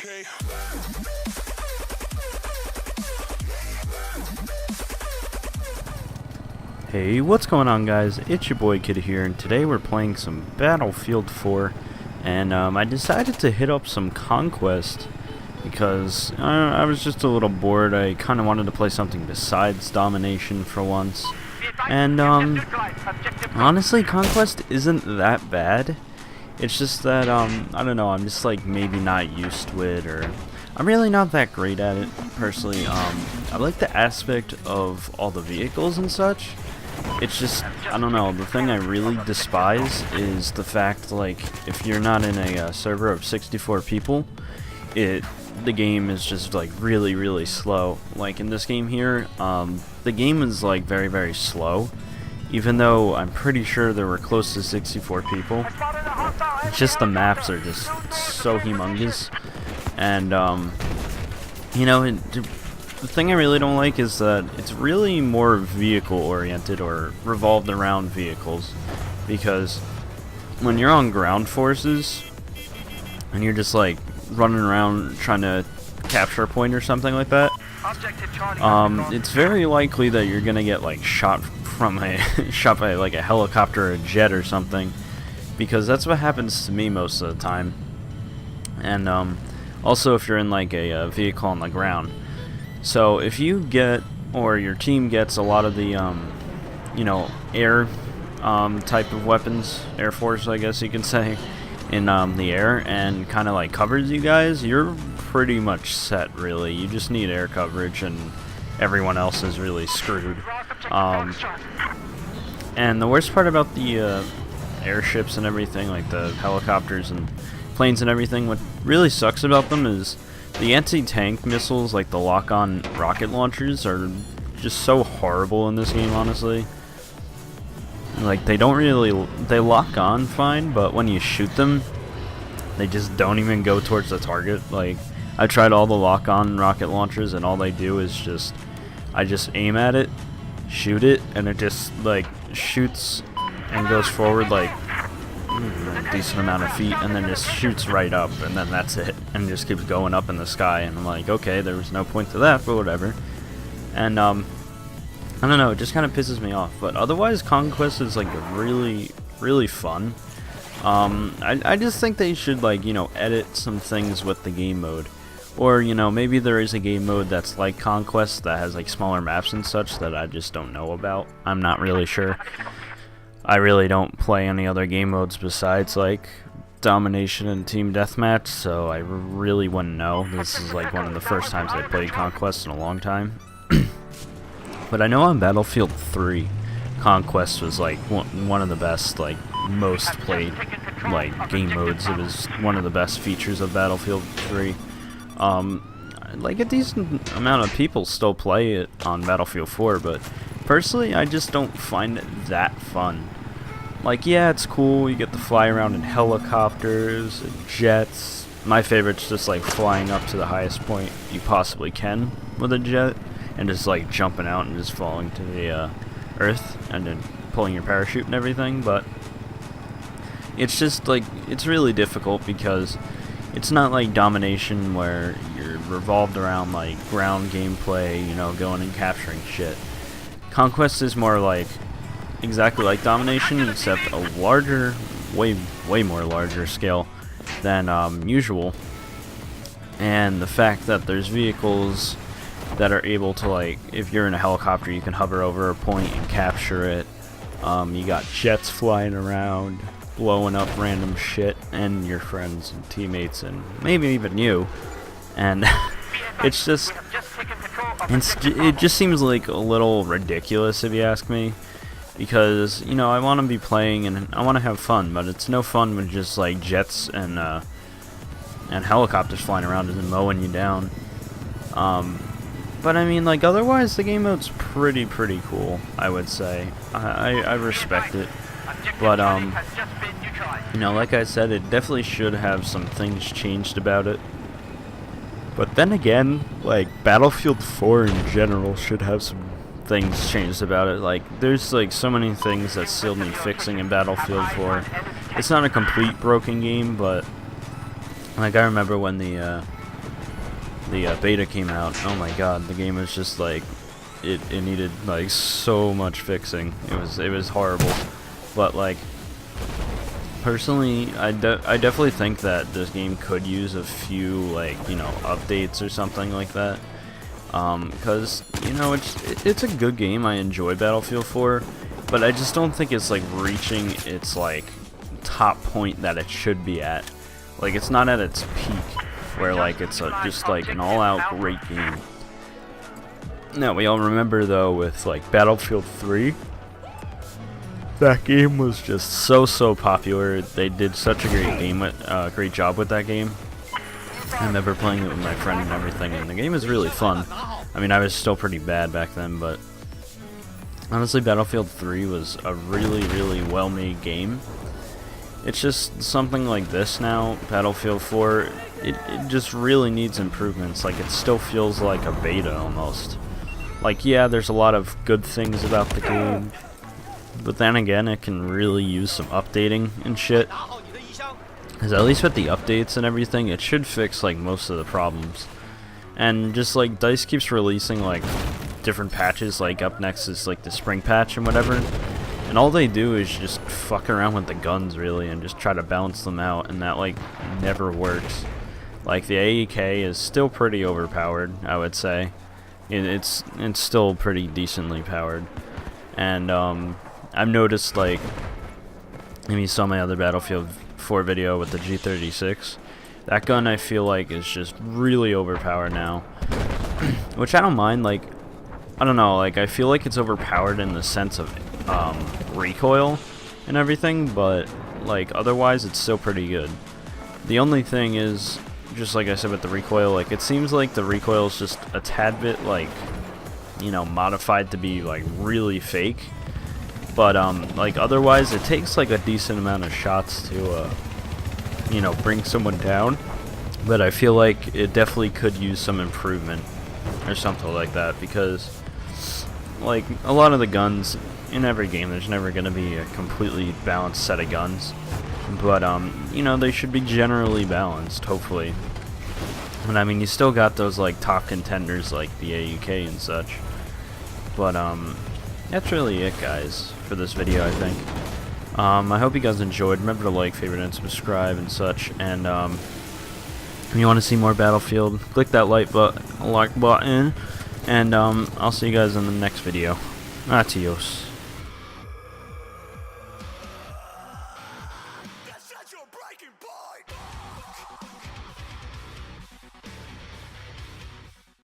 Okay. Hey, what's going on, guys? It's your boy Kid here, and today we're playing some Battlefield 4, and I decided to hit up some Conquest because I was just a little bored. I kind of wanted to play something besides Domination for once, and honestly, Conquest isn't that bad. It's just that I don't know, I'm just like maybe not used to it, or I'm really not that great at it personally. I like the aspect of all the vehicles and such. It's just, I don't know, the thing I really despise is the fact, like, if you're not in a server of 64 people, the game is just like really slow. Like in this game here, the game is like very slow, even though I'm pretty sure there were close to 64 people. It's just the maps are just so humongous, and you know, the thing I really don't like is that it's really more vehicle oriented or revolved around vehicles, because when you're on ground forces and you're just like running around trying to capture a point or something like that, it's very likely that you're gonna get like shot from a shot by like a helicopter or a jet or something, because that's what happens to me most of the time. And also if you're in like a vehicle on the ground. So if you get, or your team gets, a lot of the you know, air type of weapons, Air Force I guess you can say, in the air, and kind of like covers you guys, you're pretty much set really. You just need air coverage and everyone else is really screwed. And the worst part about the airships and everything, like the helicopters and planes and everything, what really sucks about them is the anti-tank missiles, like the lock-on rocket launchers, are just so horrible in this game, honestly. Like, they lock on fine, but when you shoot them, they just don't even go towards the target. Like, I tried all the lock-on rocket launchers, and all they do is I just aim at it, shoot it, and it just, like, shoots and goes forward, like, a decent amount of feet, and then just shoots right up, and then that's it, and just keeps going up in the sky. And I'm like, okay, there was no point to that, but whatever. And I don't know, it just kind of pisses me off. But otherwise, Conquest is like really fun. I just think they should, like, you know, edit some things with the game mode, or, you know, maybe there is a game mode that's like Conquest that has like smaller maps and such that I just don't know about. I'm not really sure. I really don't play any other game modes besides like Domination and Team Deathmatch, so I really wouldn't know. This is like one of the first times I played Conquest in a long time. But I know on Battlefield 3, Conquest was like one of the best, like, most played like game modes. It was one of the best features of Battlefield 3. Like, a decent amount of people still play it on Battlefield 4, but personally, I just don't find it that fun. Like, yeah, it's cool, you get to fly around in helicopters and jets. My favorite's just like flying up to the highest point you possibly can with a jet, and just like jumping out and just falling to the earth, and then pulling your parachute and everything. But it's just like, it's really difficult because it's not like Domination where you're revolved around like ground gameplay, you know, going and capturing shit. Conquest is more like exactly like Domination, except a larger, way more larger scale than usual. And the fact that there's vehicles that are able to, like, if you're in a helicopter, you can hover over a point and capture it. You got jets flying around, blowing up random shit, and your friends and teammates, and maybe even you. And it just seems like a little ridiculous, if you ask me, because, you know, I want to be playing and I want to have fun, but it's no fun with just like jets and helicopters flying around and mowing you down. But I mean, like, otherwise the game mode's pretty cool, I would say. I respect it, but you know, like I said, it definitely should have some things changed about it. But then again, like, Battlefield 4 in general should have some things changed about it. Like, there's like so many things that still need fixing in Battlefield 4. It's not a complete broken game, but like, I remember when the the beta came out, oh my god, the game was just like, it needed like so much fixing. It was horrible. But like, personally, I definitely think that this game could use a few, like, you know, updates or something like that. Because, you know, it's a good game. I enjoy Battlefield 4, but I just don't think it's like reaching its like top point that it should be at. Like, it's not at its peak, where like it's just like an all-out great game. Now, we all remember though with like Battlefield 3, that game was just so popular. They did such a great job with that game. I remember playing it with my friend and everything, and the game is really fun. I mean, I was still pretty bad back then, but honestly, Battlefield 3 was a really well-made game. It's just something like this now, Battlefield 4, it just really needs improvements. Like, it still feels like a beta almost. Like, yeah, there's a lot of good things about the game, but then again, it can really use some updating and shit. Because at least with the updates and everything, it should fix like most of the problems. And just like DICE keeps releasing like different patches, like up next is like the spring patch and whatever. And all they do is just fuck around with the guns really and just try to balance them out, and that like never works. Like the AEK is still pretty overpowered, I would say. It's still pretty decently powered. And I've noticed, like, maybe you saw my other Battlefield 4 video with the G36. That gun I feel like is just really overpowered now. Which I don't mind, like, I don't know, like, I feel like it's overpowered in the sense of recoil and everything, but like otherwise it's still pretty good. The only thing is, just like I said with the recoil, like it seems like the recoil is just a tad bit like, you know, modified to be like really fake. But like otherwise it takes like a decent amount of shots to you know, bring someone down. But I feel like it definitely could use some improvement or something like that, because like a lot of the guns in every game, there's never going to be a completely balanced set of guns, but you know, they should be generally balanced, hopefully. And I mean, you still got those like top contenders like the AUK and such, but that's really it, guys, for this video, I think. I hope you guys enjoyed. Remember to like, favorite, and subscribe and such, and if you want to see more Battlefield, click that like button, and I'll see you guys in the next video. Adios.